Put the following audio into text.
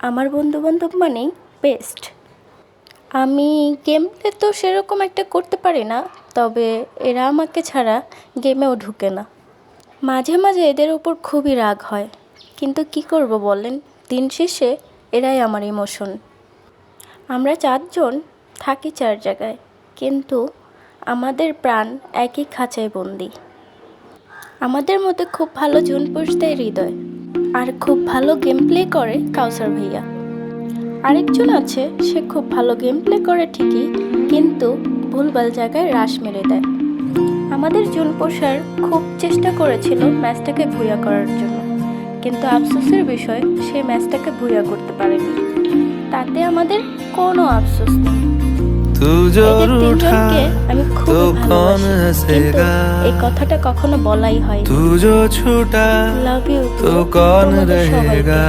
আমার বন্ধুবান্ধব মানেই বেস্ট। আমি গেম প্লে তো সেরকম একটা করতে পারি না, তবে এরা আমাকে ছাড়া গেমেও ঢুকে না। মাঝে মাঝে এদের ওপর খুবই রাগ হয়, কিন্তু কি করব বলেন, দিন শেষে এরাই আমার ইমোশন। আমরা 4 জন থাকি 4 জায়গায়, কিন্তু আমাদের প্রাণ একই খাঁচায় বন্দি। আমাদের মধ্যে খুব ভালো জুনপুশ দেয় হৃদয়, আর খুব ভালো গেম প্লে করে কাউসার ভাইয়া। আরেকজন আছে, সে খুব ভালো গেম প্লে করে ঠিকই, কিন্তু ভুলভাল জায়গায় রাশ মেরে দেয়। আমাদের জুনপোষার খুব চেষ্টা করেছিল ম্যাচটাকে ভুইয়া করার জন্য, কিন্তু আফসোসের বিষয় সে ম্যাচটাকে ভুইয়া করতে পারেনি। তাতে আমাদের কোনো আফসোস নেই। এদের তিনজনকে আমি খুব ভালোবাসি, কিন্তু এই কথাটা কখনো বলাই হয়। লাভ ইউ, তোমাদের সবাইকে।